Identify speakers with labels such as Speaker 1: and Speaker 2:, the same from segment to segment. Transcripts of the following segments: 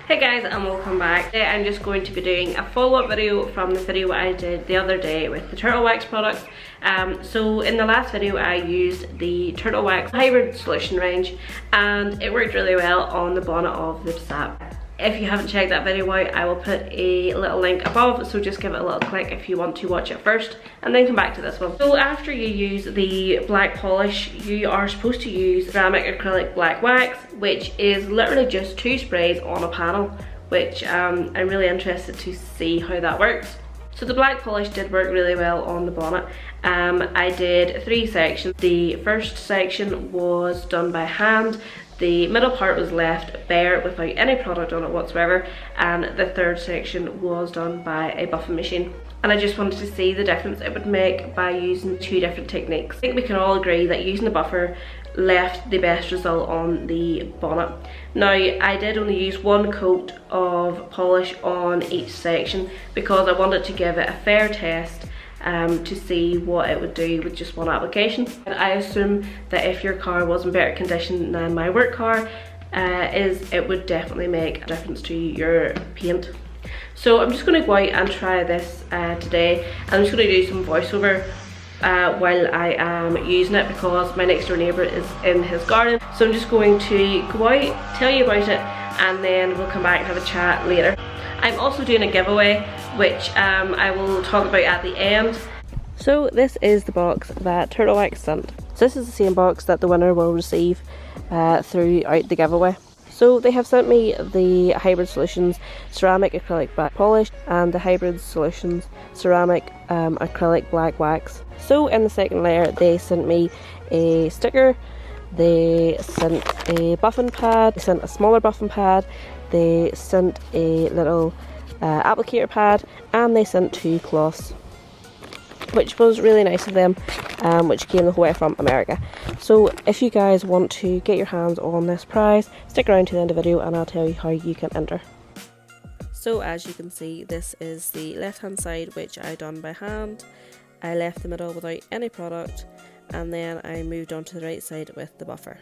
Speaker 1: Hey guys, and welcome back. Today I'm just going to be doing a follow-up video from the video I did the other day with the turtle wax products. So in the last video I used the turtle wax hybrid solution range and it worked really well on the bonnet of the Sap. If you haven't checked that video out, I will put a little link above, so just give it a little click if you want to watch it first and then come back to this one. So after you use the black polish, you are supposed to use ceramic acrylic black wax, which is literally just 2 sprays on a panel, which I'm really interested to see how that works. So the black polish did work really well on the bonnet. I did 3 sections. The first section was done by hand. The middle part was left bare without any product on it whatsoever, and the third section was done by a buffing machine. And I just wanted to see the difference it would make by using 2 different techniques. I think we can all agree that using the buffer left the best result on the bonnet. Now, I did only use 1 coat of polish on each section because I wanted to give it a fair test to see what it would do with just 1 application. And I assume that if your car was in better condition than my work car is, it would definitely make a difference to your paint. So I'm just going to go out and try this today. I'm just going to do some voiceover while I am using it because my next door neighbour is in his garden. So I'm just going to go out, tell you about it, and then we'll come back and have a chat later. I'm also doing a giveaway, which I will talk about at the end. So this is the box that Turtle Wax sent. So this is the same box that the winner will receive throughout the giveaway. So they have sent me the Hybrid Solutions Ceramic Acrylic Black Polish and the Hybrid Solutions Ceramic Acrylic Black Wax. So in the second layer they sent me a sticker, they sent a buffing pad, they sent a smaller buffing pad, they sent a little applicator pad, and they sent 2 cloths, which was really nice of them, which came the whole way from America. So if you guys want to get your hands on this prize, stick around to the end of the video and I'll tell you how you can enter. So as you can see, this is the left hand side, which I done by hand. I left the middle without any product, and then I moved on to the right side with the buffer.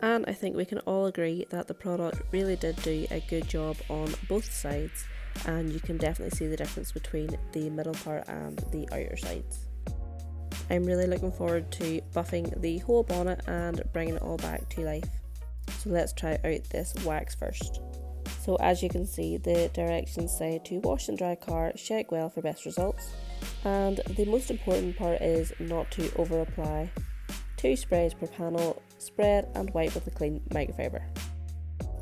Speaker 1: And I think we can all agree that the product really did do a good job on both sides, and you can definitely see the difference between the middle part and the outer sides. I'm really looking forward to buffing the whole bonnet and bringing it all back to life. So let's try out this wax first. So as you can see, the directions say to wash and dry car, shake well for best results, and the most important part is not to over apply. 2 sprays per panel, spread and wipe with a clean microfiber.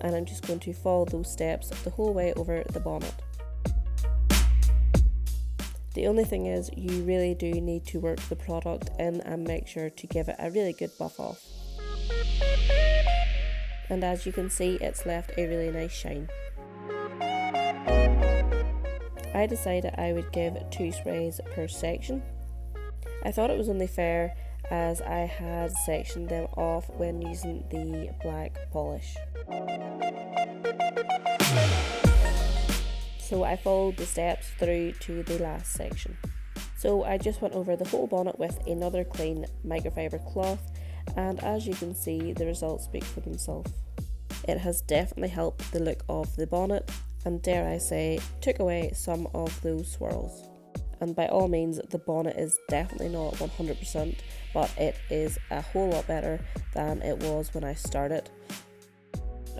Speaker 1: And I'm just going to follow those steps the whole way over the bonnet. The only thing is, you really do need to work the product in and make sure to give it a really good buff off. And as you can see, it's left a really nice shine. I decided I would give 2 sprays per section. I thought it was only fair as I had sectioned them off when using the black polish. So I followed the steps through to the last section. So I just went over the whole bonnet with another clean microfiber cloth, and as you can see, the results speak for themselves. It has definitely helped the look of the bonnet, and dare I say, took away some of those swirls. And by all means, the bonnet is definitely not 100%, but it is a whole lot better than it was when I started.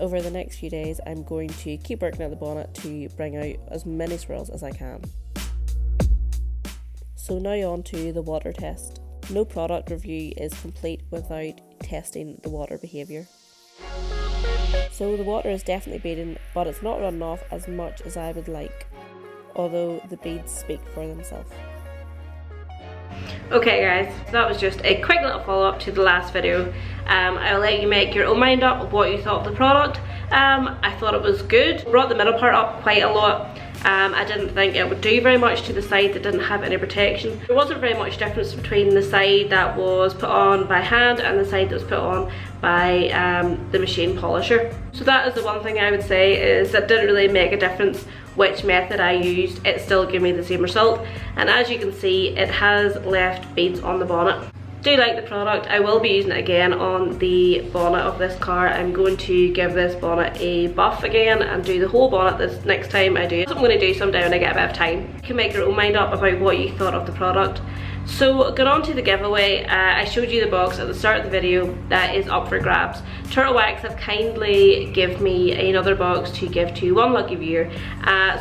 Speaker 1: Over the next few days, I'm going to keep working at the bonnet to bring out as many swirls as I can. So now on to the water test. No product review is complete without testing the water behaviour. So the water is definitely beading, but it's not running off as much as I would like, although the beads speak for themselves. Okay guys, so that was just a quick little follow-up to the last video. I'll let you make your own mind up of what you thought of the product. I thought it was good. Brought the middle part up quite a lot. I didn't think it would do very much to the side that didn't have any protection. There wasn't very much difference between the side that was put on by hand and the side that was put on by the machine polisher. So that is the one thing I would say, is that didn't really make a difference which method I used. It still gave me the same result, and as you can see, it has left beads on the bonnet. Do like the product. I will be using it again on the bonnet of this car. I'm going to give this bonnet a buff again and do the whole bonnet this next time I do it. That's what I'm going to do someday when I get a bit of time. You can make your own mind up about what you thought of the product. So get on to the giveaway. I showed you the box at the start of the video that is up for grabs. Turtle Wax have kindly give me another box to give to one lucky viewer.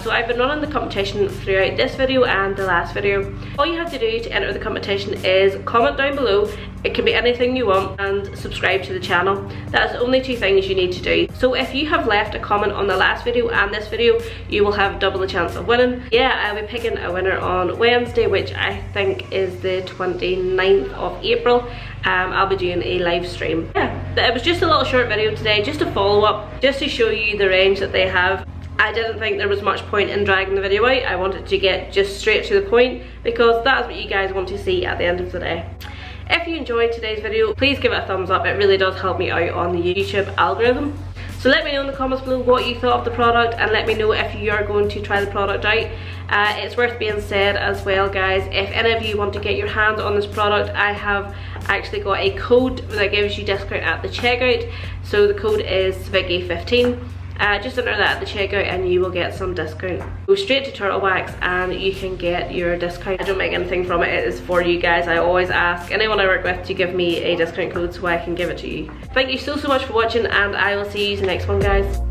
Speaker 1: So I've been running the competition throughout this video and the last video. All you have to do to enter the competition is comment down below. It can be anything you want, and subscribe to the channel. That's the only 2 things you need to do. So if you have left a comment on the last video and this video, you will have double the chance of winning. Yeah, I'll be picking a winner on Wednesday, which I think is the 29th of April. I'll be doing a live stream. Yeah, it was just a little short video today, just a follow up, just to show you the range that they have. I didn't think there was much point in dragging the video out. I wanted to get just straight to the point because that's what you guys want to see at the end of the day. If you enjoyed today's video, please give it a thumbs up. It really does help me out on the YouTube algorithm. So let me know in the comments below what you thought of the product, and let me know if you are going to try the product out. It's worth being said as well, guys, if any of you want to get your hands on this product, I have actually got a code that gives you discount at the checkout. So the code is Civicky15. Just enter that at the checkout and you will get some discount. Go straight to Turtle Wax and you can get your discount. I don't make anything from it, it is for you guys. I always ask anyone I work with to give me a discount code so I can give it to you. Thank you so much for watching, and I will see you in the next one, guys.